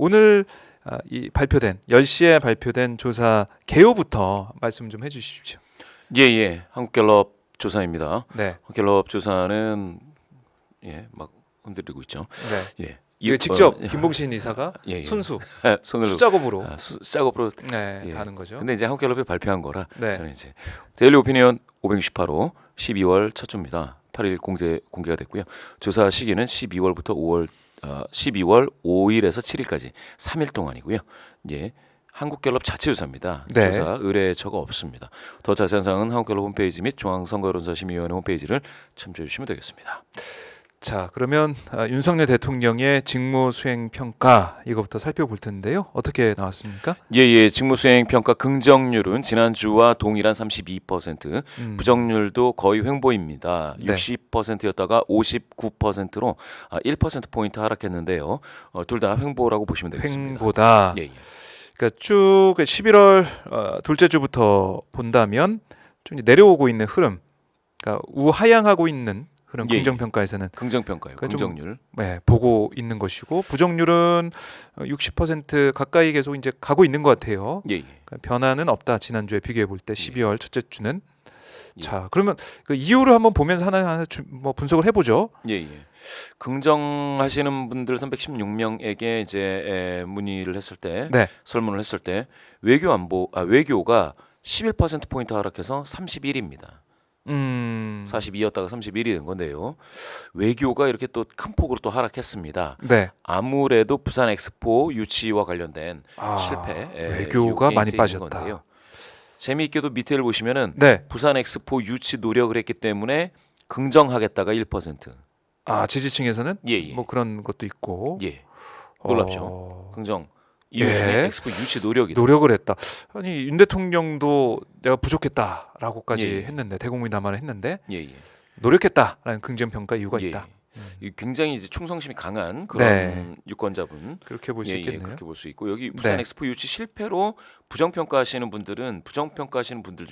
오늘 이 발표된 10시에 발표된 조사 개요부터 말씀 좀 해주십시오. 예. 한국갤럽 조사입니다. 네. 갤럽 조사는 막 흔들리고 있죠. 네. 예. 이거 직접 김봉신 이사가 손수 손으로 수작업으로 수작업으로 하는 거죠. 근데 이제 한국갤럽이 발표한 거라 네. 저는 이제 데일리 오피니언 568호 12월 첫 주입니다. 8일 공개가 됐고요. 조사 시기는 12월 5일에서 7일까지 3일 동안이고요. 한국갤럽 자체 조사입니다. 네. 조사 의뢰처가 없습니다. 더 자세한 사항은 한국갤럽 홈페이지 및 중앙선거여론조사심의위원회 홈페이지를 참조해 주시면 되겠습니다. 자, 그러면 윤석열 대통령의 직무수행 평가 이거부터 살펴볼 텐데요. 어떻게 나왔습니까? 직무수행 평가 긍정률은 지난주와 동일한 32%, 부정률도 거의 횡보입니다. 네. 60%였다가 59%로 1% 포인트 하락했는데요. 둘 다 횡보라고 보시면 되겠습니다. 횡보다. 그러니까 쭉 11월 둘째 주부터 본다면 좀 내려오고 있는 흐름, 그러니까 우하향하고 있는 흐름, 긍정평가에서는 긍정평가요. 긍정률 보고 있는 것이고, 부정률은 60% 가까이 계속 이제 가고 있는 것 같아요. 그러니까 변화는 없다. 지난주에 비교해 볼 때 12월 첫째 주는. 자, 그러면 그 이유를 한번 보면서 하나 분석을 해보죠. 긍정하시는 분들 316명에게 이제 문의를 했을 때, 설문을 했을 때 외교가 11% 포인트 하락해서 31입니다. 42였다가 31이 된 건데요. 외교가 이렇게 또 큰 폭으로 또 하락했습니다. 아무래도 부산 엑스포 유치와 관련된 실패, 외교가 많이 빠졌다. 건데요. 재미있게도 밑에를 보시면은 부산 엑스포 유치 노력을 했기 때문에 긍정하겠다가 1%. 지지층에서는 뭐 그런 것도 있고. 놀랍죠. 긍정. 이유 중에 엑스포 유치 노력을 했다. 아니, 윤 대통령도 내가 부족했다라고까지 했는데, 대국민 담화를 했는데 노력했다라는 긍정평가 이유가 있다. 굉장히 이제 충성심이 강한 그런 유권자분, 그렇게 볼 수 있겠네요. 그렇게 볼 수 있고, 여기 부산 엑스포 유치 실패로 부정평가하시는 분들 중에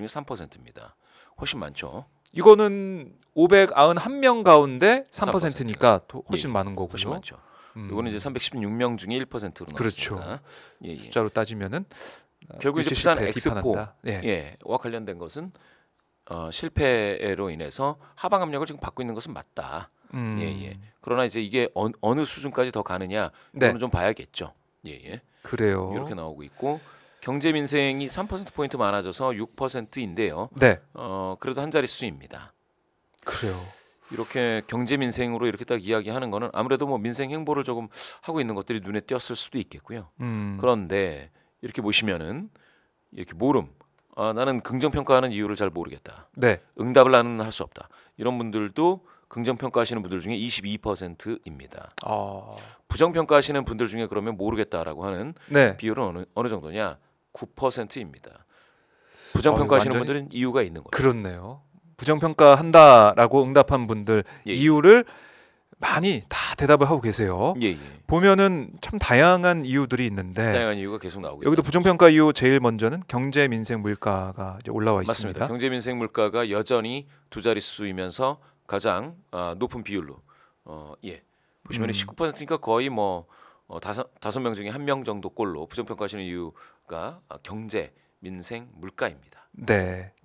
3%입니다. 훨씬 많죠. 이거는 591명 가운데 3%니까 훨씬 많은 거고요. 훨씬 많죠. 이거는 이제 316명 중에 1%로 나왔습니다. 그렇죠. 숫자로 따지면은 결국 이제 부산 엑스포와 관련된 것은 실패로 인해서 하방 압력을 지금 받고 있는 것은 맞다. 그러나 이제 이게 어느 수준까지 더 가느냐, 이거는 좀 봐야겠죠. 그래요. 이렇게 나오고 있고, 경제 민생이 3% 포인트 많아져서 6%인데요. 그래도 한 자릿수입니다. 그래요. 이렇게 경제 민생으로 이렇게 딱 이야기하는 거는 아무래도 뭐 민생 행보를 조금 하고 있는 것들이 눈에 띄었을 수도 있겠고요. 그런데 이렇게 보시면은 이렇게 나는 긍정평가하는 이유를 잘 모르겠다. 응답을 나는 할 수 없다. 이런 분들도 긍정평가하시는 분들 중에 22%입니다. 부정평가하시는 분들 중에 그러면 모르겠다라고 하는 비율은 어느 정도냐? 9%입니다. 부정평가하시는 분들은 이유가 있는 거죠. 그렇네요. 부정평가한다라고 응답한 분들 이유를 많이 다 대답을 하고 계세요. 보면은 참 다양한 이유들이 있는데, 다양한 이유가 계속 나오고 여기도 부정평가 이유 제일 먼저는 경제 민생 물가가 이제 올라와 있습니다. 맞습니다. 경제 민생 물가가 여전히 두 자릿수이면서 가장 높은 비율로 보시면 19%니까 거의 뭐 다섯 명 중에 한 명 정도 꼴로 부정평가하시는 이유가 경제 민생 물가입니다.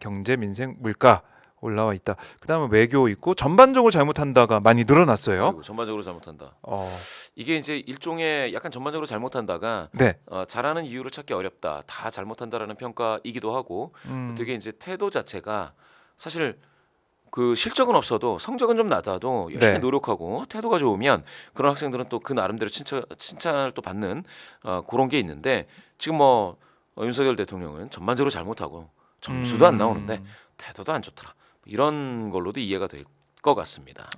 경제 민생 물가 올라와 있다. 그다음에 외교 있고, 전반적으로 잘못한다가 많이 늘어났어요. 전반적으로 잘못한다. 이게 이제 일종의 약간 전반적으로 잘못한다가 잘하는 이유를 찾기 어렵다, 다 잘못한다라는 평가이기도 하고, 되게 이제 태도 자체가 사실 그 실적은 없어도 성적은 좀 낮아도 열심히 노력하고 태도가 좋으면 그런 학생들은 또 그 나름대로 칭찬을 또 받는 그런 게 있는데, 지금 윤석열 대통령은 전반적으로 잘못하고 점수도 안 나오는데 태도도 안 좋더라, 이런 걸로도 이해가 될 것 같습니다.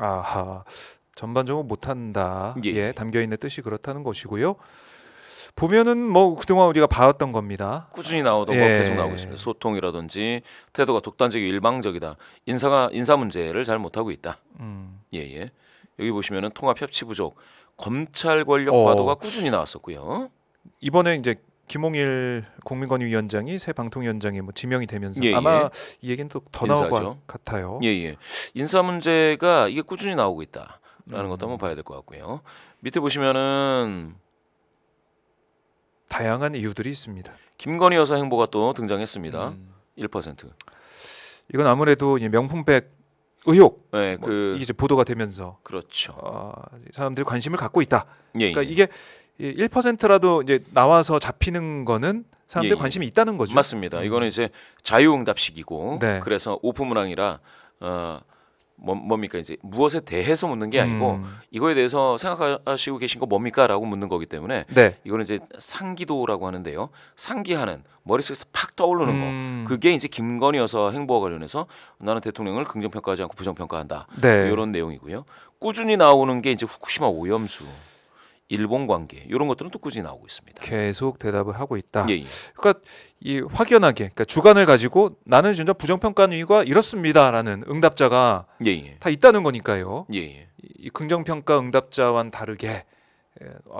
전반적으로 못한다. 담겨 있는 뜻이 그렇다는 것이고요. 보면은 뭐 그동안 우리가 봐왔던 겁니다. 꾸준히 나오던 거 계속 나오고 있습니다. 소통이라든지 태도가 독단적이고 일방적이다. 인사 문제를 잘 못하고 있다. 여기 보시면은 통합 협치 부족, 검찰 권력 과도가 꾸준히 나왔었고요. 이번에 이제 김홍일 국민권익위원장이 새 방통위원장에 지명이 되면서 아마 이 얘기는 또 더 나올 것 같아요. 인사 문제가 이게 꾸준히 나오고 있다라는 것도 한번 봐야 될 것 같고요. 밑에 보시면은 다양한 이유들이 있습니다. 김건희 여사 행보가 또 등장했습니다. 1%. 이건 아무래도 이 명품백 의혹, 네, 이게 이제 보도가 되면서 그렇죠. 사람들이 관심을 갖고 있다. 예, 그러니까 이게 1%라도 이제 나와서 잡히는 거는 사람들이 관심이 있다는 거죠. 맞습니다. 이거는 이제 자유응답식이고, 네. 그래서 오픈문항이라 뭡니까 이제 무엇에 대해서 묻는 게 아니고 이거에 대해서 생각하시고 계신 거 뭡니까라고 묻는 거기 때문에 네. 이거는 이제 상기도라고 하는데요. 상기하는 머릿속에서 팍 떠오르는 거. 그게 이제 김건희 여사 행보와 관련해서 나는 대통령을 긍정평가하지 않고 부정평가한다. 네. 이런 내용이고요. 꾸준히 나오는 게 이제 후쿠시마 오염수, 일본 관계 이런 것들은 또 꾸준히 나오고 있습니다. 계속 대답을 하고 있다. 예, 예. 그러니까 이 확연하게 그러니까 주관을 가지고 나는 진짜 부정평가하는 이유가 이렇습니다라는 응답자가 예, 예. 다 있다는 거니까요. 예, 예. 이 긍정평가 응답자와는 다르게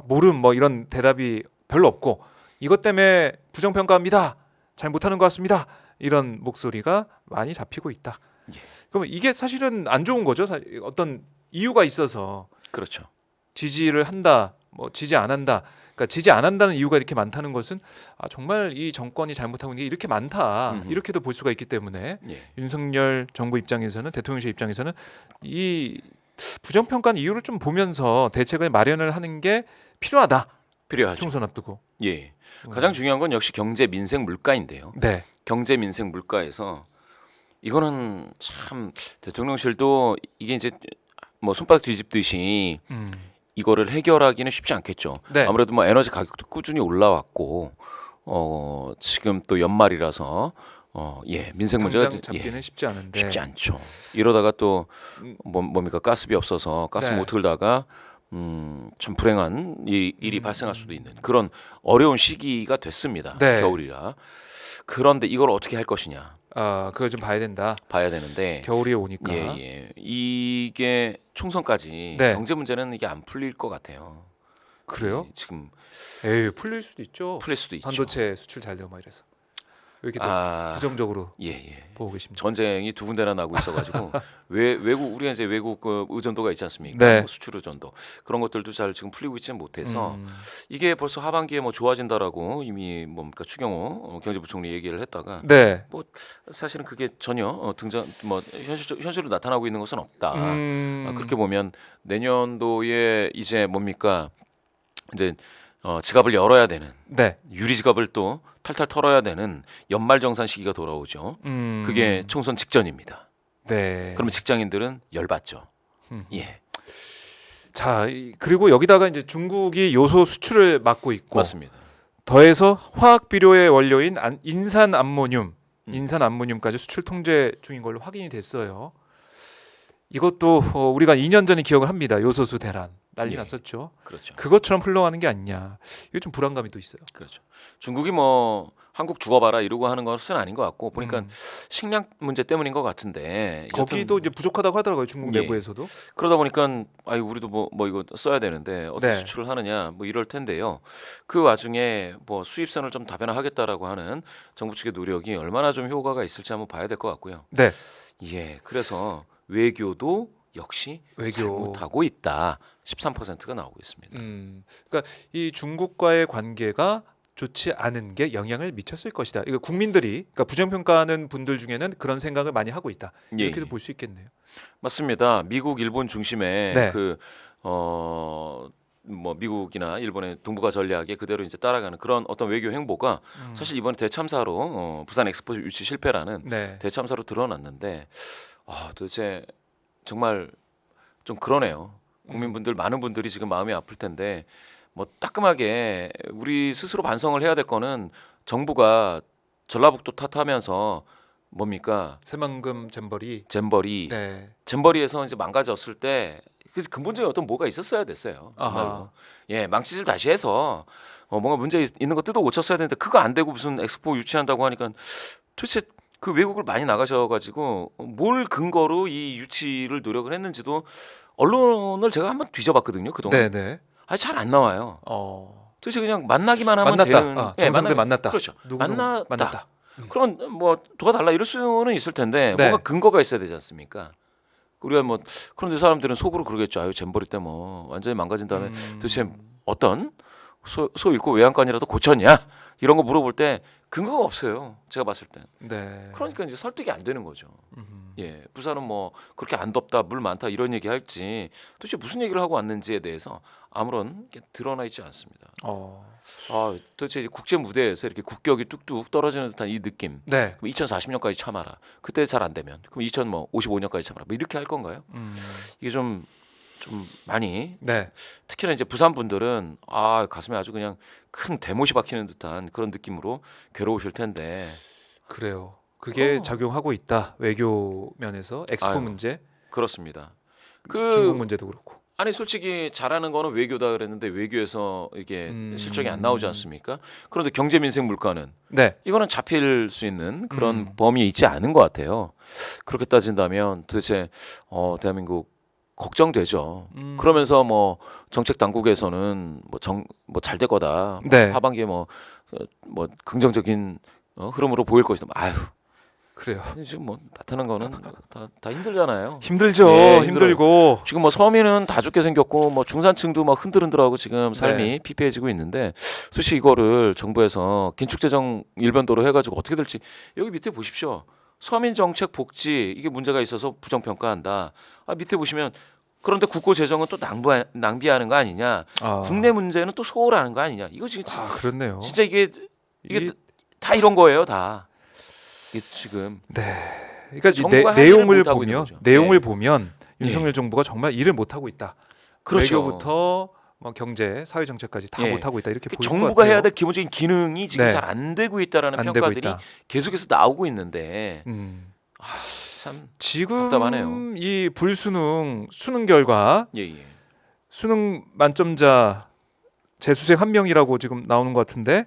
모름 뭐 이런 대답이 별로 없고 이것 때문에 부정평가합니다. 잘 못하는 것 같습니다. 이런 목소리가 많이 잡히고 있다. 예. 그러면 이게 사실은 안 좋은 거죠. 어떤 이유가 있어서 그렇죠. 지지를 한다, 뭐 지지 안 한다. 그러니까 지지 안 한다는 이유가 이렇게 많다는 것은 정말 이 정권이 잘못하고 있는 게 이렇게 많다. 이렇게도 볼 수가 있기 때문에 예. 윤석열 정부 입장에서는 대통령실 입장에서는 이 부정평가는 이유를 좀 보면서 대책을 마련을 하는 게 필요하다. 필요하죠. 총선 앞두고. 예. 가장 중요한 건 역시 경제 민생 물가인데요. 네. 경제 민생 물가에서 이거는 참 대통령실도 이게 이제 뭐 손바닥 뒤집듯이 이거를 해결하기는 쉽지 않겠죠. 네. 아무래도 뭐 에너지 가격도 꾸준히 올라왔고 지금 또 연말이라서 민생 문제가 잡기는 쉽지 않은데 쉽지 않죠. 이러다가 또 뭡니까 가스비 없어서 가스 네. 못 틀다가 참 불행한 일이 발생할 수도 있는 그런 어려운 시기가 됐습니다. 네. 겨울이라. 그런데 이걸 어떻게 할 것이냐. 그걸 좀 봐야 된다. 봐야 되는데 겨울이 오니까. 예. 이게 총선까지 네. 경제 문제는 이게 안 풀릴 것 같아요. 그래요? 지금 풀릴 수도 있죠. 풀릴 수도 있죠. 반도체 수출 잘 되고 막 이래서. 왜 이렇게 또 부정적으로 보고 계십니까? 전쟁이 두 군데나 나고 있어가지고 외국 우리가 이제 외국 그 의존도가 있지 않습니까? 네. 뭐 수출 의존도 그런 것들도 잘 지금 풀리고 있지는 못해서 이게 벌써 하반기에 뭐 좋아진다라고 이미 뭡니까 추경호 경제부총리 얘기를 했다가 네. 뭐 사실은 그게 전혀 등장 뭐 현실로 나타나고 있는 것은 없다. 그렇게 보면 내년도에 이제 뭡니까 이제 지갑을 열어야 되는 네. 유리 지갑을 또 탈탈 털어야 되는 연말정산 시기가 돌아오죠. 그게 총선 직전입니다. 네. 그러면 직장인들은 열받죠. 예. 자, 그리고 여기다가 이제 중국이 요소 수출을 막고 있고 맞습니다. 더해서 화학 비료의 원료인 인산 암모늄까지 수출 통제 중인 걸로 확인이 됐어요. 이것도 우리가 2년 전에 기억을 합니다. 요소수 대란 난리 났었죠. 그렇죠. 그것처럼 흘러가는 게 아니냐. 이게 좀 불안감이 또 있어요. 그렇죠. 중국이 뭐 한국 죽어봐라 이러고 하는 것은 아닌 것 같고 보니까 식량 문제 때문인 것 같은데 거기도 이제 부족하다고 하더라고요. 중국 내부에서도. 그러다 보니까 우리도 뭐 이거 써야 되는데 어떻게 네. 수출을 하느냐 뭐 이럴 텐데요. 그 와중에 뭐 수입선을 좀 다변화하겠다라고 하는 정부 측의 노력이 얼마나 좀 효과가 있을지 한번 봐야 될 것 같고요. 네. 예, 그래서 외교도 역시 잘못하고 있다. 13%가 나오고 있습니다. 그러니까 이 중국과의 관계가 좋지 않은 게 영향을 미쳤을 것이다. 이거 국민들이 그러니까 부정평가하는 분들 중에는 그런 생각을 많이 하고 있다. 이렇게도 볼 수 있겠네요. 맞습니다. 미국, 일본 중심의 네. 뭐 미국이나 일본의 동북아 전략에 그대로 이제 따라가는 그런 어떤 외교 행보가 사실 이번에 대참사로 부산 엑스포 유치 실패라는 대참사로 드러났는데 도대체 정말 좀 그러네요. 국민분들 많은 분들이 지금 마음이 아플 텐데 뭐 따끔하게 우리 스스로 반성을 해야 될 거는 정부가 전라북도 탓하면서 뭡니까 새만금 잼버리 잼버리에서 이제 망가졌을 때 그 근본적인 어떤 뭐가 있었어야 됐어요. 정말로. 예, 망치질 다시 해서 뭔가 문제 있는 거 뜯어 고쳤어야 되는데 그거 안 되고 무슨 엑스포 유치한다고 하니까 도대체 그 외국을 많이 나가셔가지고 뭘 근거로 이 유치를 노력을 했는지도 언론을 제가 한번 뒤져봤거든요. 그동안. 네네. 잘 안 나와요. 도대체 그냥 만나기만 하면 만났다. 되는. 정상들 만났다. 그렇죠. 누구누구 만났다. 그럼 뭐 도와달라 이럴 수는 있을 텐데 뭔가 근거가 있어야 되지 않습니까? 우리가 뭐 그런데 사람들은 속으로 그러겠죠. 잼버리 때 뭐 완전히 망가진 다음에 도대체 어떤 소 잃고 외양간이라도 고쳤냐 이런 거 물어볼 때 근거가 없어요. 제가 봤을 때. 네. 그러니까 이제 설득이 안 되는 거죠. 예, 부산은 뭐 그렇게 안 덥다, 물 많다 이런 얘기 할지 도대체 무슨 얘기를 하고 왔는지에 대해서 아무런 게 드러나 있지 않습니다. 도대체 이제 국제 무대에서 이렇게 국격이 뚝뚝 떨어지는 듯한 이 느낌. 네. 그럼 2040년까지 참아라. 그때 잘 안 되면 그럼 2055년까지 참아라. 뭐 이렇게 할 건가요? 이게 좀 많이 네. 특히나 이제 부산 분들은 가슴에 아주 그냥 큰 대못이 박히는 듯한 그런 느낌으로 괴로우실 텐데. 그래요. 그게 작용하고 있다. 외교 면에서 엑스포 아유, 문제, 그렇습니다. 중국 문제도 그렇고. 아니 솔직히 잘하는 거는 외교다 그랬는데 외교에서 이게 실적이 안 나오지 않습니까? 그런데 경제 민생 물가는 네. 이거는 잡힐 수 있는 그런 범위에 있지 않은 것 같아요. 그렇게 따진다면 도대체 대한민국 걱정되죠. 그러면서 뭐 정책 당국에서는 뭐 잘 될 거다. 네. 하반기에 뭐 긍정적인 흐름으로 보일 것이다. 아유. 그래요. 지금 뭐 나타난 거는 다 힘들잖아요. 힘들죠. 예, 힘들고. 지금 뭐 서민은 다 죽게 생겼고 뭐 중산층도 막 흔들흔들하고 지금 삶이 피폐해지고 있는데 솔직히 이거를 정부에서 긴축재정 일변도로 해가지고 어떻게 될지 여기 밑에 보십시오. 서민 정책 복지 이게 문제가 있어서 부정평가한다. 밑에 보시면 그런데 국고 재정은 또 낭비하는 거 아니냐. 국내 문제는 또 소홀하는 거 아니냐. 이거 지금 그렇네요. 진짜 이게 다 이런 거예요, 다. 이게 지금. 네. 그러니까 내용을 보면 윤석열 정부가 정말 일을 못 하고 있다. 그렇죠. 외교부터 뭐 경제, 사회 정책까지 다 못 하고 있다. 이렇게 보일 것 같아요. 정부가 해야 될 기본적인 기능이 지금 잘 안 되고 있다라는 평가들이 계속해서 나오고 있는데 참 지금 답답하네요. 이 불수능 수능 결과 수능 만점자 재수생 1명이라고 지금 나오는 것 같은데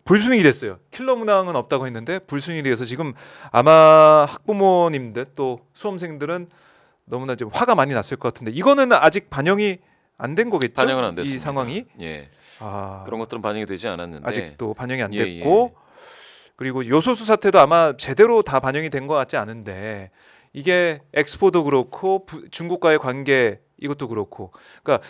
불수능이 됐어요. 킬러 문항은 없다고 했는데 불수능이 돼서 지금 아마 학부모님들 또 수험생들은 너무나 좀 화가 많이 났을 것 같은데 이거는 아직 반영이 안 된 거겠죠? 반영은 안 됐습니다. 이 상황이 그런 것들은 반영이 되지 않았는데 아직도 반영이 안 됐고 그리고 요소수 사태도 아마 제대로 다 반영이 된 것 같지 않은데 이게 엑스포도 그렇고 중국과의 관계 이것도 그렇고 그러니까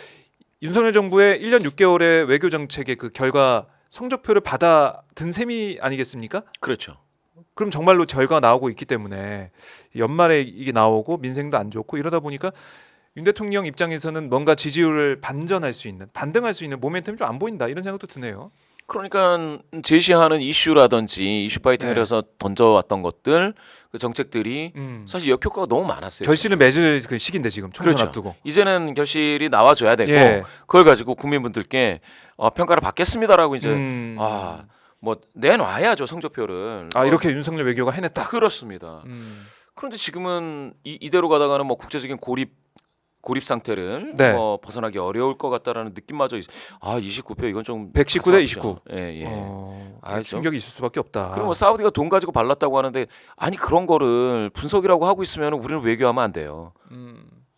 윤석열 정부의 1년 6개월의 외교 정책의 그 결과 성적표를 받아든 셈이 아니겠습니까? 그렇죠. 그럼 정말로 결과가 나오고 있기 때문에 연말에 이게 나오고 민생도 안 좋고 이러다 보니까 윤 대통령 입장에서는 뭔가 지지율을 반등할 수 있는 모멘텀이 좀 안 보인다 이런 생각도 드네요. 그러니까 제시하는 이슈라든지 이슈 파이팅을 해서 던져왔던 것들 그 정책들이 사실 역효과가 너무 많았어요. 결실을 맺을 그 시기인데 지금 총선 앞두고 이제는 결실이 나와줘야 되고 그걸 가지고 국민분들께 평가를 받겠습니다라고 이제 뭐 내놔야죠 성적표를. 이렇게 윤석열 외교가 해냈다. 그렇습니다. 그런데 지금은 이대로 가다가는 뭐 국제적인 고립 상태를 뭐 벗어나기 어려울 것 같다라는 느낌마저 29표 이건 좀 119대 29. 충격이 있을 수밖에 없다. 그리고 뭐 사우디가 돈 가지고 발랐다고 하는데 아니 그런 거를 분석이라고 하고 있으면 우리는 외교하면 안 돼요.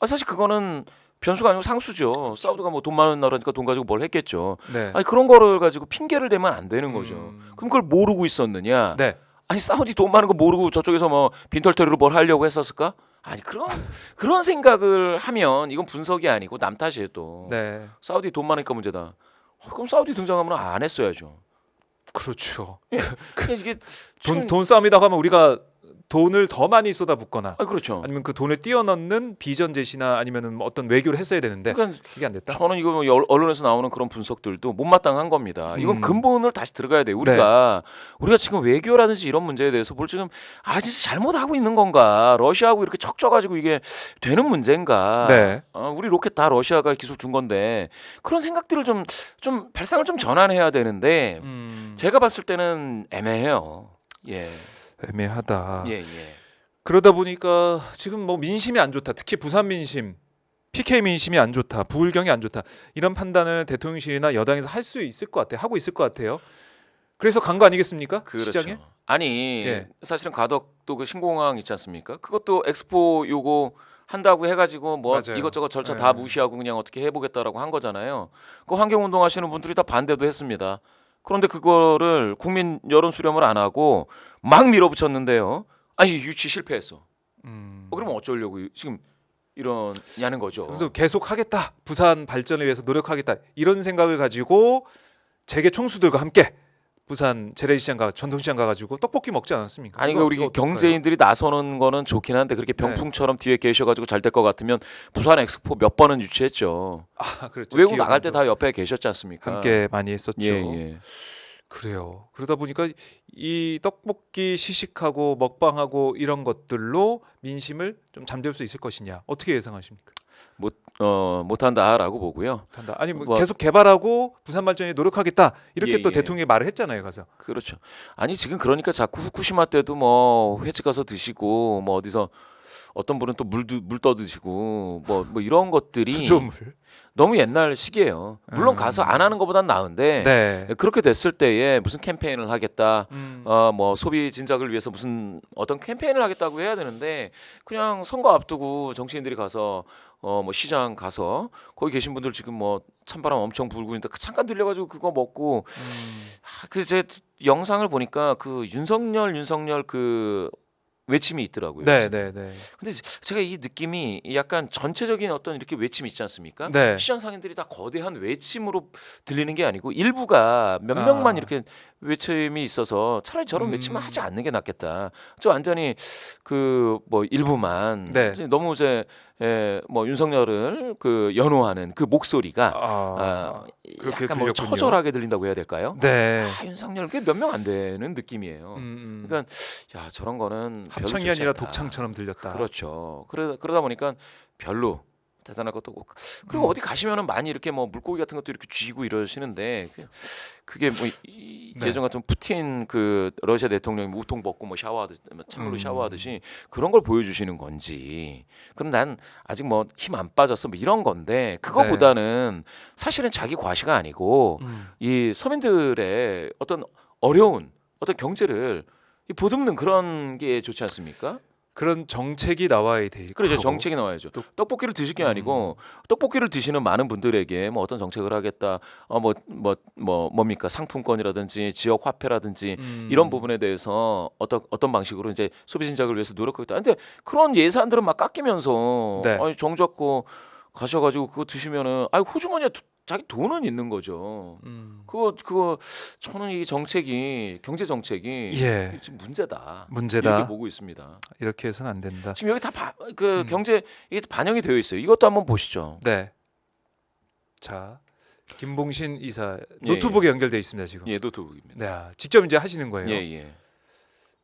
사실 그거는 변수가 아니고 상수죠. 사우디가 뭐 돈 많은 나라니까 돈 가지고 뭘 했겠죠. 아니 그런 거를 가지고 핑계를 대면 안 되는 거죠. 그럼 그걸 모르고 있었느냐? 아니 사우디 돈 많은 거 모르고 저쪽에서 뭐 빈털터리로 뭘 하려고 했었을까? 아니 그런 생각을 하면 이건 분석이 아니고 남 탓이에요 또. 사우디 돈 많으니까 문제다. 그럼 사우디 등장하면 안 했어야죠. 그렇죠. 이게 돈 싸움이라고 하면 우리가 돈을 더 많이 쏟아붓거나 그렇죠. 아니면 그 돈을 뛰어넘는 비전 제시나 아니면은 어떤 외교를 했어야 되는데 그게 안 됐다. 저는 이거 언론에서 나오는 그런 분석들도 못마땅한 겁니다. 이건 근본을 다시 들어가야 돼요. 우리가 지금 외교라든지 이런 문제에 대해서 뭘 지금 진짜 잘못하고 있는 건가? 러시아하고 이렇게 척져가지고 이게 되는 문제인가? 우리 로켓 다 러시아가 기술 준 건데 그런 생각들을 좀 발상을 좀 전환해야 되는데 제가 봤을 때는 애매해요. 애매하다. 그러다 보니까 지금 뭐 민심이 안 좋다. 특히 부산 민심, PK 민심이 안 좋다. 부울경이 안 좋다. 이런 판단을 대통령실이나 여당에서 할 수 있을 것 같아요. 하고 있을 것 같아요. 그래서 간 거 아니겠습니까? 그렇죠. 시장에? 아니 사실은 가덕도 그 신공항 있지 않습니까? 그것도 엑스포 요거 한다고 해가지고 뭐 이것저것 절차 다 무시하고 그냥 어떻게 해보겠다라고 한 거잖아요. 그 환경운동 하시는 분들이 다 반대도 했습니다. 그런데 그거를 국민 여론 수렴을 안 하고 막 밀어붙였는데요. 아니 유치 실패했어. 그러면 어쩌려고 지금 이러냐는 거죠. 그래서 계속 하겠다. 부산 발전을 위해서 노력하겠다. 이런 생각을 가지고 재계 총수들과 함께 부산 재래시장 가 전통시장 가가지고 떡볶이 먹지 않았습니까? 아니 우리 경제인들이 나서는 거는 좋긴 한데 그렇게 병풍처럼 뒤에 계셔가지고 잘 될 것 같으면 부산 엑스포 몇 번은 유치했죠. 아 그렇죠. 외국 나갈 때 다 옆에 계셨지 않습니까? 함께 많이 했었죠. 예. 그래요. 그러다 보니까 이 떡볶이 시식하고 먹방하고 이런 것들로 민심을 좀 잠재울 수 있을 것이냐 어떻게 예상하십니까? 못한다라고 보고요. 한다. 아니 뭐 계속 개발하고 부산 발전에 노력하겠다 이렇게 또 예. 대통령이 말을 했잖아요. 가서. 그렇죠. 아니 지금 그러니까 자꾸 후쿠시마 때도 뭐 횟집 가서 드시고 뭐 어디서 어떤 분은 또 물 떠드시고 뭐 이런 것들이 수조물. 너무 옛날 시기예요. 물론 가서 안 하는 것보단 나은데 네. 그렇게 됐을 때에 무슨 캠페인을 하겠다, 뭐 소비 진작을 위해서 무슨 어떤 캠페인을 하겠다고 해야 되는데 그냥 선거 앞두고 정치인들이 가서 뭐 시장 가서 거기 계신 분들 지금 뭐 찬바람 엄청 불고 있는데 잠깐 들려가지고 그거 먹고 그 제 영상을 보니까 그 윤석열 그 외침이 있더라고요. 네. 근데 제가 이 느낌이 약간 전체적인 어떤 이렇게 외침이 있지 않습니까? 네. 시장 상인들이 다 거대한 외침으로 들리는 게 아니고 일부가 몇 명만 이렇게 외침이 있어서 차라리 저런 외침을 하지 않는 게 낫겠다. 저 완전히 그 뭐 일부만 너무 이제 뭐 윤석열을 그 연호하는 그 목소리가 그렇게 약간 뭐 처절하게 들린다고 해야 될까요? 네. 윤석열 그게 몇 명 안 되는 느낌이에요. 그러니까 야 저런 거는 합창이 아니라 독창처럼 들렸다. 그렇죠. 그러다 보니까 별로 대단한 것도 없고 그리고 어디 가시면은 많이 이렇게 뭐 물고기 같은 것도 이렇게 쥐고 이러시는데 그게 뭐 예전 같은 푸틴 그 러시아 대통령이 우통 벗고 뭐 샤워하듯이 찬물로 샤워하듯이 그런 걸 보여주시는 건지 그럼 난 아직 뭐 힘 안 빠졌어 뭐 이런 건데 그거보다는 사실은 자기 과시가 아니고 이 서민들의 어떤 어려운 어떤 경제를 보듬는 그런 게 좋지 않습니까? 그런 정책이 나와야 돼. 그렇죠. 정책이 나와야죠. 떡볶이를 드실 게 아니고 떡볶이를 드시는 많은 분들에게 뭐 어떤 정책을 하겠다. 뭡니까 상품권이라든지 지역 화폐라든지 이런 부분에 대해서 어떤 방식으로 이제 소비 진작을 위해서 노력하겠다. 근데 그런 예산들은 막 깎이면서 아니 정잡고 가셔가지고 그거 드시면은 아니 호주머니에 자기 돈은 있는 거죠. 그거 저는 이 정책이 경제 정책이 지금 문제다. 이렇게 보고 있습니다. 이렇게 해서는 안 된다. 지금 여기 다 경제 이게 반영이 되어 있어요. 이것도 한번 보시죠. 네. 자 김봉신 이사 노트북에 연결돼 있습니다 지금. 예, 노트북입니다. 네, 직접 이제 하시는 거예요. 예.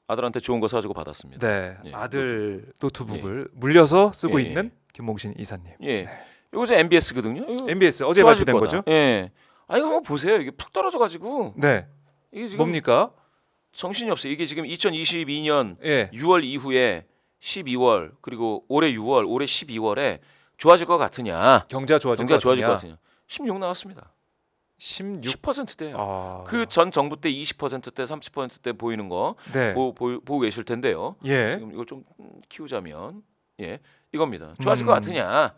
아들한테 좋은 거 사주고 받았습니다. 네, 아들 노트북을 물려서 쓰고 있는 김봉신 이사님. 예. 이거 저 MBS거든요. MBS 어제 발표된 거죠? 예. 아 이거 한번 보세요. 이게 푹 떨어져가지고. 네. 이게 지금 뭡니까? 정신이 없어요. 이게 지금 2022년 6월 이후에 12월 그리고 올해 6월, 올해 12월에 좋아질 것 같으냐? 경제가 좋아질 것 같으냐? 16 나왔습니다. 10%대요. 그 전 정부 때 20%대, 30%대 보이는 거 보고 계실 텐데요. 지금 이걸 좀 키우자면 이겁니다. 좋아질 것 같으냐?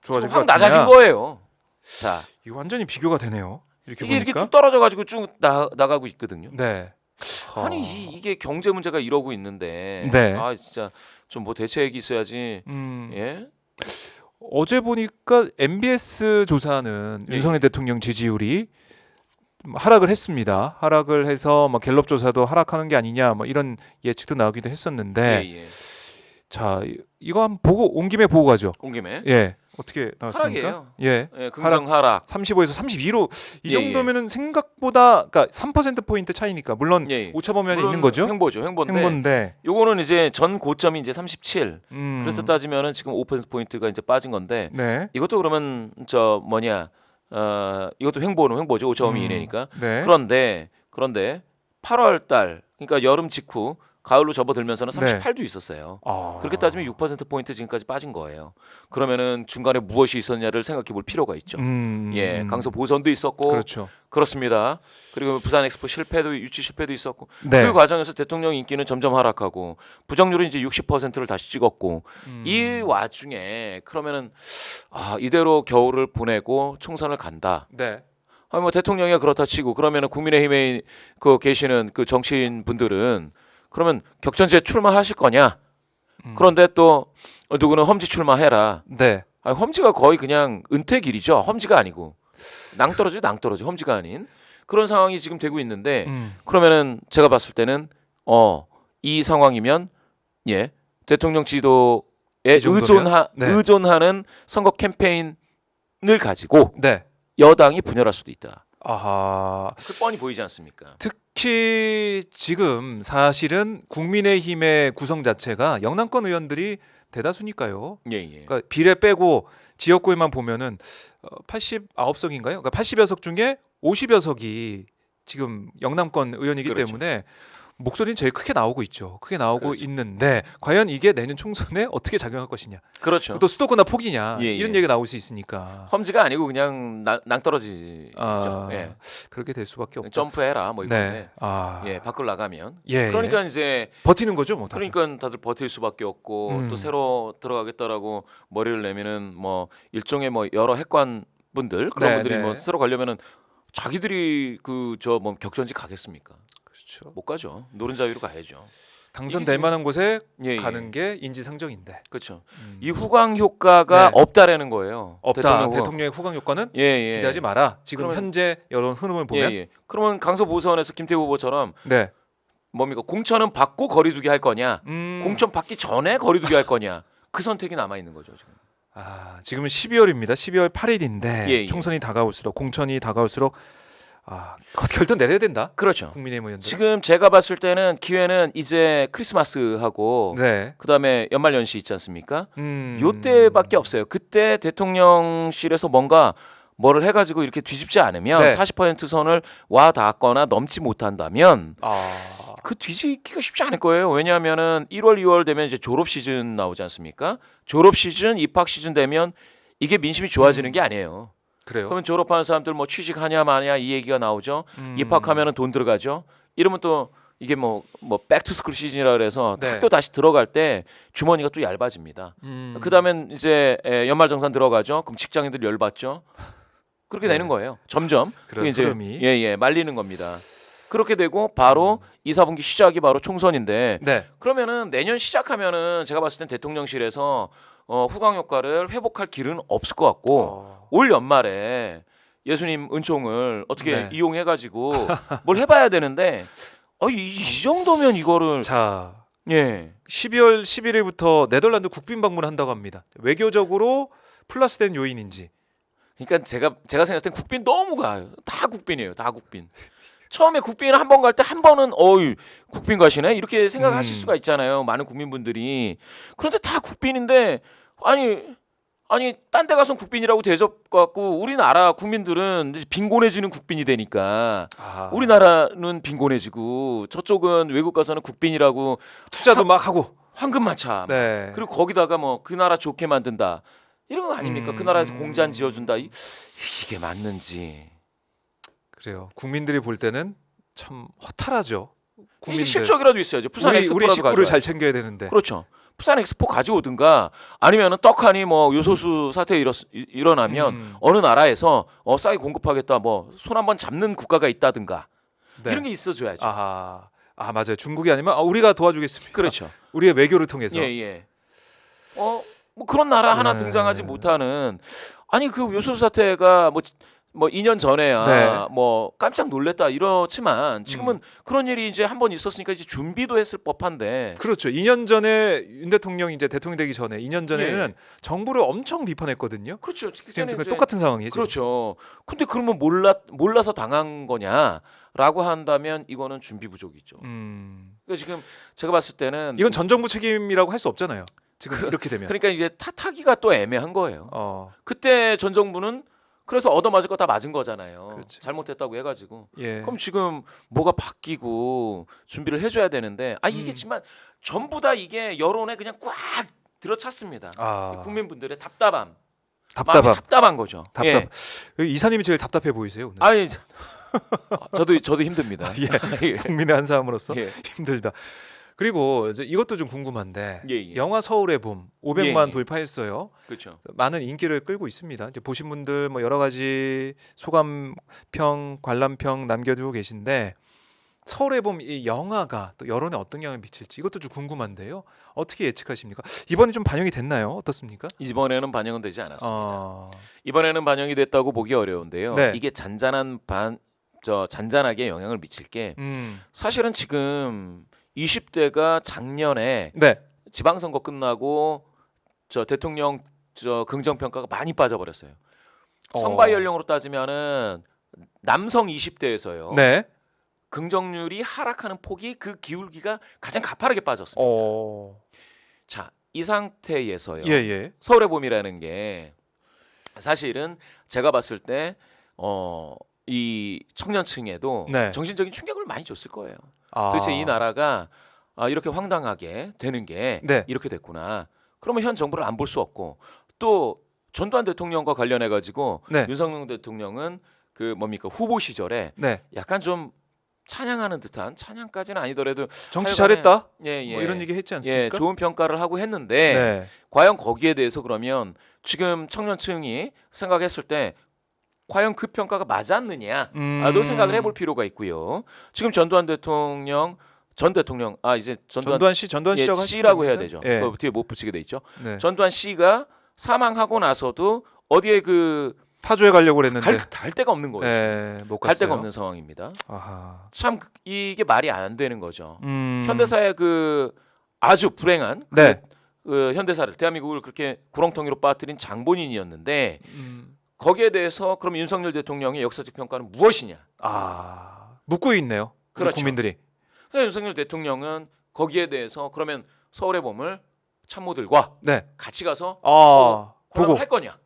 좋아질 확 낮아진 거예요. 자, 이거 완전히 비교가 되네요. 이게 이렇게 쭉 떨어져가지고 쭉 나가고 있거든요. 네. 아니 이게 경제 문제가 이러고 있는데, 아 진짜 좀 뭐 대책이 있어야지. 예. 어제 보니까 MBS 조사는 윤석열 대통령 지지율이 하락을 했습니다. 하락을 해서 뭐 갤럽 조사도 하락하는 게 아니냐, 뭐 이런 예측도 나오기도 했었는데, 자 이거 한번 보고 온 김에 보고 가죠. 온 김에. 어떻게 나왔습니까? 하락이에요. 긍정 하락. 35에서 32로 이 정도면은 생각보다 그러니까 3% 포인트 차이니까 물론 오차 범위안에 있는 거죠. 횡보인데. 요거는 이제 전 고점이 이제 37. 그래서 따지면은 지금 5% 포인트가 이제 빠진 건데. 이것도 그러면 이것도 횡보죠. 오차 범위 이내니까. 그런데 8월 달 그러니까 여름 직후 가을로 접어들면서는 38도 있었어요. 그렇게 따지면 6% 포인트 지금까지 빠진 거예요. 그러면은 중간에 무엇이 있었냐를 생각해 볼 필요가 있죠. 강서 보선도 있었고, 그렇습니다. 그리고 부산 엑스포 유치 실패도 있었고, 그 과정에서 대통령 인기는 점점 하락하고 부정률은 이제 60%를 다시 찍었고, 이 와중에 그러면은 이대로 겨울을 보내고 총선을 간다. 뭐 대통령이 그렇다 치고 그러면은 국민의힘에 계시는 그 정치인 분들은 그러면 격전지에 출마하실 거냐? 그런데 또 누구는 험지 출마해라. 네. 아니, 험지가 거의 그냥 은퇴길이죠. 험지가 아니고 낭떠러지 험지가 아닌 그런 상황이 지금 되고 있는데 그러면은 제가 봤을 때는 이 상황이면 예 대통령 지도에 의존하는 선거 캠페인을 가지고 네. 여당이 분열할 수도 있다. 아하. 그 뻔히 보이지 않습니까? 특히 지금 사실은 국민의힘의 구성 자체가 영남권 의원들이 대다수니까요. 예. 그러니까 비례 빼고 지역구에만 보면은 89석인가요? 그러니까 80여 석 중에 50여 석이 지금 영남권 의원이기 그렇죠. 때문에 목소리는 제일 크게 나오고 있죠. 크게 나오고 그렇죠. 있는데 과연 이게 내년 총선에 어떻게 작용할 것이냐. 그렇죠. 또 수도권이나 포기냐. 예. 이런 얘기가 나올 수 있으니까. 험지가 아니고 그냥 낭떠러지죠. 예. 그렇게 될 수밖에 없다. 점프해라 뭐 이건데. 네. 예, 밖을 나가면. 예. 그러니까 이제 버티는 거죠, 뭐. 다들. 그러니까 다들 버틸 수밖에 없고 또 새로 들어가겠다라고 머리를 내면은 뭐 일종의 뭐 여러 핵관 분들 그런 분들이 뭐 새로 가려면은 자기들이 뭐 격전지 가겠습니까? 그렇죠. 못 가죠. 노른자위로 가야죠. 당선될 만한 곳에 예. 가는 게 인지상정인데. 그렇죠. 이 후광 효과가 없다라는 거예요. 없다. 대통령의 후광 효과는 기대하지 마라. 지금 그러면, 현재 여론 흐름을 보면. 그러면 강서보선에서 김태우 후보처럼 네. 뭡니까? 공천은 받고 거리두기 할 거냐? 공천 받기 전에 거리두기 할 거냐? 그 선택이 남아 있는 거죠, 지금. 지금은 12월입니다. 12월 8일인데 예. 총선이 다가올수록 공천이 다가올수록 결단 내려야 된다. 그렇죠. 국민의힘 의원들. 지금 제가 봤을 때는 기회는 이제 크리스마스하고 그다음에 연말연시 있지 않습니까? 요때밖에 없어요. 그때 대통령실에서 뭔가 뭐를 해가지고 이렇게 뒤집지 않으면 40% 선을 와 닿거나 넘지 못한다면 그 뒤집기가 쉽지 않을 거예요. 왜냐하면은 1월, 2월 되면 이제 졸업 시즌 나오지 않습니까? 졸업 시즌, 입학 시즌 되면 이게 민심이 좋아지는 게 아니에요. 그래요? 그러면 졸업하는 사람들 뭐 취직하냐 마냐 이 얘기가 나오죠. 입학하면은 돈 들어가죠. 이러면 또 이게 뭐 백투스쿨 시즌이라 그래서 학교 다시 들어갈 때 주머니가 또 얇아집니다. 그다음엔 이제 연말정산 들어가죠. 그럼 직장인들 열받죠. 그렇게 되는 거예요. 점점 그게 이제 말리는 겁니다. 그렇게 되고 바로 2, 4분기 시작이 바로 총선인데 그러면은 내년 시작하면은 제가 봤을 땐 대통령실에서 후광 효과를 회복할 길은 없을 것 같고 올 연말에 예수님 은총을 어떻게 이용해가지고 뭘 해봐야 되는데 이 정도면 이거를 12월 11일부터 네덜란드 국빈 방문한다고 합니다. 외교적으로 플러스된 요인인지. 그러니까 제가 생각했을 땐 국빈 너무 가요. 다 국빈이에요. 다 국빈. 처음에 국빈 한 번 갈 때 한 번은 국빈 가시네 이렇게 생각하실 수가 있잖아요. 많은 국민분들이. 그런데 다 국빈인데 아니 딴 데 가선 국빈이라고 대접 갖고 우리나라 국민들은 빈곤해지는 국빈이 되니까 우리나라는 빈곤해지고 저쪽은 외국 가서는 국빈이라고 투자도 막 하고 황금마차 그리고 거기다가 뭐 그 나라 좋게 만든다 이런 거 아닙니까? 그 나라에서 공장 지어준다 이게 맞는지. 그래요. 국민들이 볼 때는 참 허탈하죠. 이게 실적이라도 있어야죠. 부산 엑스포라도 우리 식구를 잘 챙겨야 되는데. 그렇죠. 부산 엑스포 가져오든가 아니면은 떡하니 뭐 요소수 사태 일어나면 어느 나라에서 싸게 공급하겠다 뭐 손 한번 잡는 국가가 있다든가 이런 게 있어줘야죠. 맞아요. 중국이 아니면 우리가 도와주겠습니다. 그렇죠. 우리의 외교를 통해서. 뭐 그런 나라 하나 등장하지 못하는 그 요소수 사태가 뭐 2년 전에야 뭐 깜짝 놀랬다 이렇지만 지금은 그런 일이 이제 한 번 있었으니까 이제 준비도 했을 법한데. 그렇죠. 2년 전에 윤 대통령이 이제 대통령 되기 전에 2년 전에는 정부를 엄청 비판했거든요. 그렇죠. 지금 똑같은 상황이죠. 그렇죠. 근데 그러면 몰라서 당한 거냐라고 한다면 이거는 준비 부족이죠. 그러니까 지금 제가 봤을 때는 이건 전 정부 책임이라고 할 수 없잖아요. 지금 이렇게 되면. 그러니까 이게 탓하기가 또 애매한 거예요. 그때 전 정부는 그래서 얻어맞을 거 다 맞은 거잖아요. 그렇지. 잘못했다고 해가지고. 그럼 지금 뭐가 바뀌고 준비를 해줘야 되는데 이게 지만 전부 다 이게 여론에 그냥 꽉 들어찼습니다. 국민분들의 답답한 거죠. 이사님이 제일 답답해 보이세요 오늘. 저도 힘듭니다. 국민의 한 사람으로서 힘들다. 그리고 이것도 좀 궁금한데 영화 서울의 봄 500만 돌파했어요. 그렇죠. 많은 인기를 끌고 있습니다. 이제 보신 분들 뭐 여러 가지 소감평, 관람평 남겨두고 계신데 서울의 봄 이 영화가 또 여론에 어떤 영향을 미칠지 이것도 좀 궁금한데요. 어떻게 예측하십니까? 이번에 좀 반영이 됐나요? 어떻습니까? 이번에는 반영은 되지 않았습니다. 이번에는 반영이 됐다고 보기 어려운데요. 네. 이게 잔잔하게 영향을 미칠 게 사실은 지금 20대가 작년에 네. 지방선거 끝나고 대통령 긍정평가가 많이 빠져버렸어요. 선발 연령으로 따지면은 남성 20대에서요. 네. 긍정률이 하락하는 폭이 그 기울기가 가장 가파르게 빠졌습니다. 자, 이 상태에서요. 예. 서울의 봄이라는 게 사실은 제가 봤을 때 이 청년층에도 네. 정신적인 충격을 많이 줬을 거예요. 도대체 이 나라가 이렇게 황당하게 되는 게 네. 이렇게 됐구나. 그러면 현 정부를 안 볼 수 없고 또 전두환 대통령과 관련해 가지고 네. 윤석열 대통령은 그 뭡니까 후보 시절에 네. 약간 좀 찬양하는 듯한 찬양까지는 아니더라도 정치 하여간에- 잘했다. 예. 뭐 이런 얘기 했지 예, 않습니까? 좋은 평가를 하고 했는데 네. 과연 거기에 대해서 그러면 지금 청년층이 생각했을 때 과연 그 평가가 맞았느냐도 생각을 해볼 필요가 있고요. 지금 전두환 대통령 이제 전두환 씨라고 씨라고 해야 되죠. 예. 그 뒤에 못 붙이게 돼 있죠. 네. 전두환 씨가 사망하고 나서도 어디에 그 파주에 가려고 그랬는데 갈 데가 없는 거예요. 네, 못 갈 갔어요. 데가 없는 상황입니다. 아하. 참 이게 말이 안 되는 거죠. 음. 현대사의 그 아주 불행한 네. 그 현대사를 대한민국을 그렇게 구렁텅이로 빠뜨린 장본인이었는데 음. 거기에 대해서 그럼 윤석열 대통령의 역사적 평가는 무엇이냐? 묻고 있네요. 우리 그렇죠. 국민들이. 그러니까 윤석열 대통령은 거기에 대해서 그러면 서울의 봄을 참모들과 네. 같이 가서 보고. 관람을 할 거냐?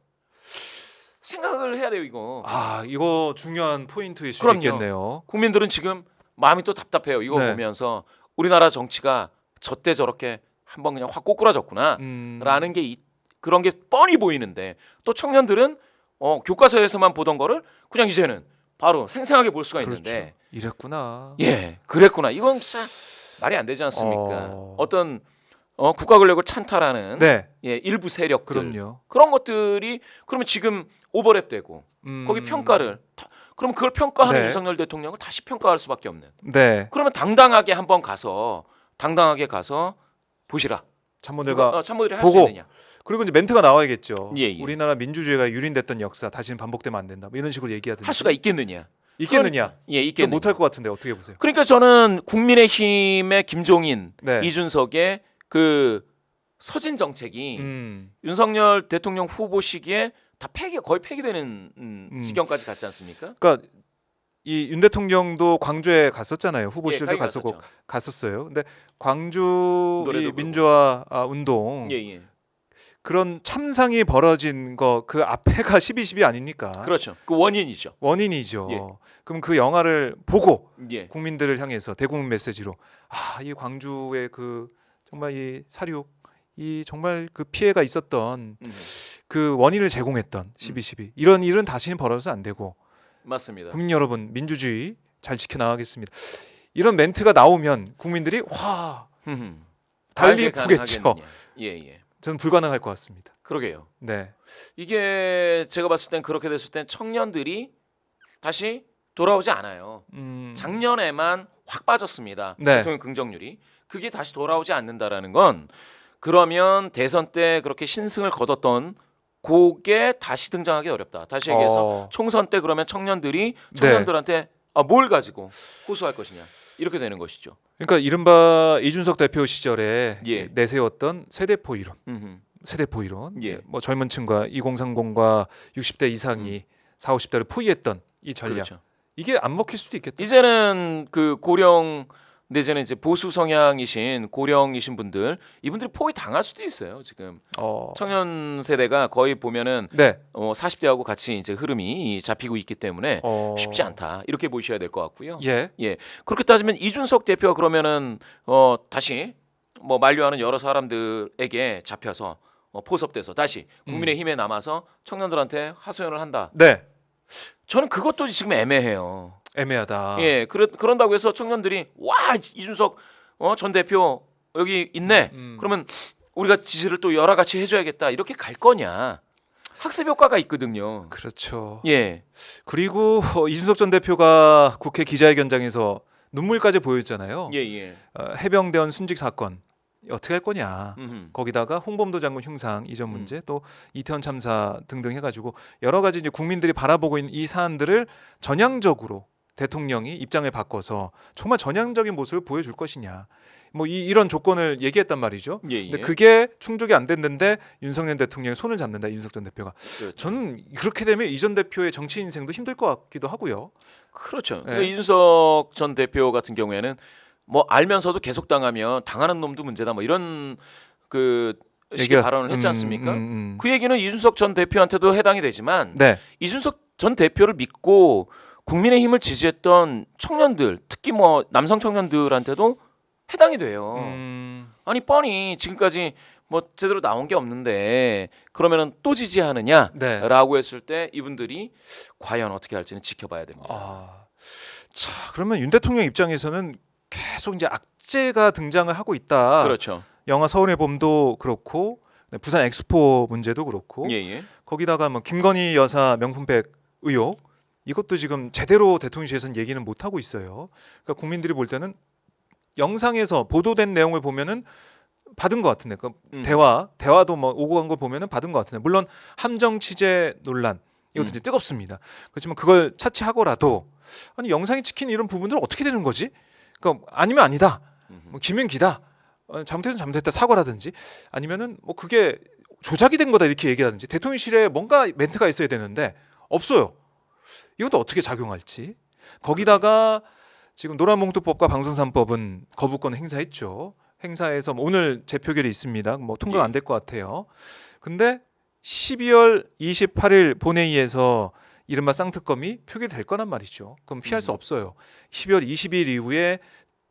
생각을 해야 돼요 이거. 이거 중요한 포인트일 수 그럼요. 있겠네요. 국민들은 지금 마음이 또 답답해요. 이거 네. 보면서 우리나라 정치가 저때 저렇게 한번 그냥 확 꼬꾸라졌구나 라는 게 그런 게 뻔히 보이는데 또 청년들은 교과서에서만 보던 거를 그냥 이제는 바로 생생하게 볼 수가 그렇죠. 있는데 이랬구나. 예, 그랬구나. 이건 진짜 말이 안 되지 않습니까? 어떤 국가 권력을 찬탈하는 네. 일부 세력들 그럼요. 그런 것들이 그러면 지금 오버랩되고 거기 평가를 그럼 그걸 평가하는 네. 윤석열 대통령을 다시 평가할 수밖에 없는. 네. 그러면 당당하게 가서 보시라. 참모들과 참모들이 할 수 보고 있느냐? 그리고 이제 멘트가 나와야겠죠. 예. 우리나라 민주주의가 유린됐던 역사 다시는 반복되면 안 된다. 뭐 이런 식으로 얘기하든지. 할 수가 있겠느냐? 있겠느냐? 예, 좀 있겠느냐? 못할 것 같은데 어떻게 보세요? 그러니까 저는 국민의힘의 김종인, 네. 이준석의 그 서진 정책이 윤석열 대통령 후보 시기에 다 거의 폐기되는 지경까지 갔지 않습니까? 그러니까 이 윤 대통령도 광주에 갔었잖아요. 후보 예, 시절도 갔었죠. 갔었어요. 근데 광주 노래도 이 부르고. 민주화 운동 예. 그런 참상이 벌어진 거 그 앞에가 12.12 아닙니까? 그렇죠. 그 원인이죠. 원인이죠. 예. 그럼 그 영화를 보고 예. 국민들을 향해서 대국민 메시지로 이 광주의 그 정말 이 사륙 이 정말 그 피해가 있었던 그 원인을 제공했던 12.12 이런 일은 다시는 벌어서 안 되고 맞습니다. 국민 여러분 민주주의 잘 지켜나가겠습니다. 이런 멘트가 나오면 국민들이 달리 보겠죠. 예. 저는 불가능할 것 같습니다. 그러게요. 네. 이게 제가 봤을 땐 그렇게 됐을 땐 청년들이 다시 돌아오지 않아요. 작년에만 확 빠졌습니다. 네. 대통령 긍정률이. 그게 다시 돌아오지 않는다라는 건 그러면 대선 때 그렇게 신승을 거뒀던 그게 다시 등장하기 어렵다. 다시 얘기해서 총선 때 그러면 청년들한테 뭘 가지고 호소할 것이냐. 이렇게 되는 것이죠. 그러니까 이른바 이준석 대표 시절에 예. 내세웠던 세대포 이론. 세대포 이론. 예. 뭐 젊은 층과 2030과 60대 이상이 40, 50대를 포위했던 이 전략. 그렇죠. 이게 안 먹힐 수도 있겠다. 이제는 그 고령 내지는 이제 보수 성향이신 고령이신 분들 이분들이 포위 당할 수도 있어요. 지금 청년 세대가 거의 보면은 40대하고 같이 이제 흐름이 잡히고 있기 때문에 쉽지 않다 이렇게 보셔야 될 것 같고요. 예. 그렇게 따지면 이준석 대표가 그러면은 다시 뭐 만류하는 여러 사람들에게 잡혀서 포섭돼서 다시 국민의힘에 남아서 청년들한테 하소연을 한다. 네. 저는 그것도 지금 애매해요. 애매하다. 예, 그런다고 해서 청년들이 와 이준석 전 대표 여기 있네. 그러면 우리가 지지를 또 여러 같이 해줘야겠다. 이렇게 갈 거냐? 학습 효과가 있거든요. 그렇죠. 예. 그리고 이준석 전 대표가 국회 기자회견장에서 눈물까지 보였잖아요. 예. 해병대원 순직 사건 어떻게 할 거냐. 음흠. 거기다가 홍범도 장군 흉상 이전 문제 또 이태원 참사 등등 해가지고 여러 가지 이제 국민들이 바라보고 있는 이 사안들을 전향적으로 대통령이 입장을 바꿔서 정말 전향적인 모습을 보여줄 것이냐. 뭐 이런 조건을 얘기했단 말이죠. 예. 근데 그게 충족이 안 됐는데 윤석열 대통령이 손을 잡는다. 이준석 전 대표가. 그렇죠. 저는 그렇게 되면 이 전 대표의 정치 인생도 힘들 것 같기도 하고요. 그렇죠. 네. 그러니까 이준석 전 대표 같은 경우에는 뭐 알면서도 계속 당하면 당하는 놈도 문제다. 뭐 이런 그 식의 발언을 했지 않습니까? 그 얘기는 이준석 전 대표한테도 해당이 되지만 네. 이준석 전 대표를 믿고 국민의힘을 지지했던 청년들, 특히 뭐 남성 청년들한테도 해당이 돼요. 아니 뻔히 지금까지 뭐 제대로 나온 게 없는데 그러면은 또 지지하느냐라고 네. 했을 때 이분들이 과연 어떻게 할지는 지켜봐야 됩니다. 자, 그러면 윤 대통령 입장에서는 계속 이제 악재가 등장을 하고 있다. 그렇죠. 영화 서울의 봄도 그렇고 부산 엑스포 문제도 그렇고 예. 거기다가 뭐 김건희 여사 명품백 의혹 이것도 지금 제대로 대통령실에서는 얘기는 못 하고 있어요. 그러니까 국민들이 볼 때는 영상에서 보도된 내용을 보면은 받은 것 같은데 그 대화도 뭐 오고 간 거 보면은 받은 것 같은데 물론 함정 취재 논란 이것도 이제 뜨겁습니다. 그렇지만 그걸 차치하고라도 아니 영상이 찍힌 이런 부분들 어떻게 되는 거지? 그러니까 아니면 아니다. 뭐 기면 기다. 잘못해서 잘못했다 사과라든지 아니면은 뭐 그게 조작이 된 거다 이렇게 얘기하든지 대통령실에 뭔가 멘트가 있어야 되는데 없어요. 이것도 어떻게 작용할지. 거기다가 지금 노란봉투법과 방송산법은 거부권 행사했죠. 행사해서 뭐 오늘 재표결이 있습니다. 뭐 통과가 안 될 것 같아요. 근데 12월 28일 본회의에서 이른바 쌍특검이 표결될 거란 말이죠. 그럼 피할 수 없어요. 12월 20일 이후에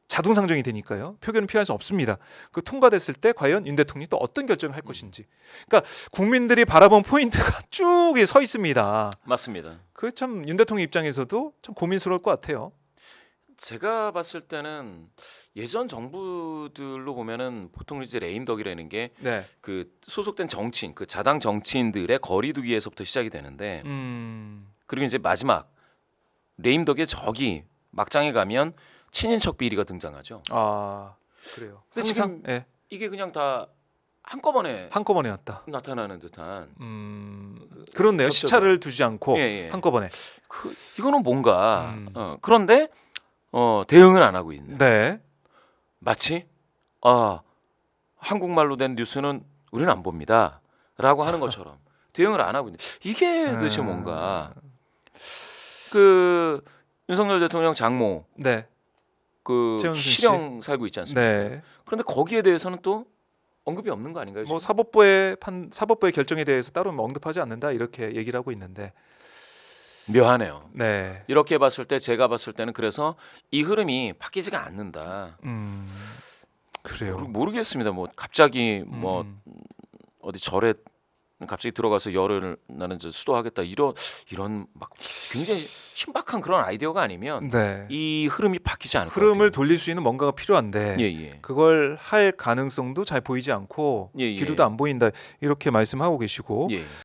자동 상정이 되니까요. 표결은 피할 수 없습니다. 그 통과됐을 때 과연 윤 대통령이 또 어떤 결정을 할 것인지. 그러니까 국민들이 바라본 포인트가 쭉 서 있습니다. 맞습니다. 그 참 윤 대통령 입장에서도 참 고민스러울 것 같아요. 제가 봤을 때는 예전 정부들로 보면은 보통 이제 레임덕이라는 게 그 소속된 정치인, 그 자당 정치인들의 거리두기에서부터 시작이 되는데 그리고 이제 마지막 레임덕의 적이 막장에 가면 친인척 비리가 등장하죠. 아 그래요. 근데 지금 이게 그냥 다 한꺼번에 왔다. 나타나는 듯한 그렇네요. 겹쳐서. 시차를 두지 않고 한꺼번에. 이거는 뭔가 그런데 대응을 안 하고 있는. 네. 마치 한국말로 된 뉴스는 우리는 안 봅니다라고 하는 것처럼 대응을 안 하고 있는. 이게 도대체 뭔가 그 윤석열 대통령 장모 그 실형 살고 있지 않습니까? 그런데 거기에 대해서는 또 언급이 없는 거 아닌가요? 뭐 사법부의 결정에 대해서 따로 언급하지 않는다 이렇게 얘기를 하고 있는데 묘하네요. 네. 이렇게 봤을 때 제가 봤을 때는 그래서 이 흐름이 바뀌지가 않는다. 그래요. 모르겠습니다. 뭐 갑자기 뭐 어디 절에 갑자기 들어가서 열을 나는 수도하겠다 이런 막 굉장히 신박한 그런 아이디어가 아니면 이 흐름이 바뀌지 않을 것 같아요. 흐름을 돌릴 수 있는 뭔가가 필요한데 그걸 할 가능성도 잘 보이지 않고 기류도 안 보인다 이렇게 말씀하고 계시고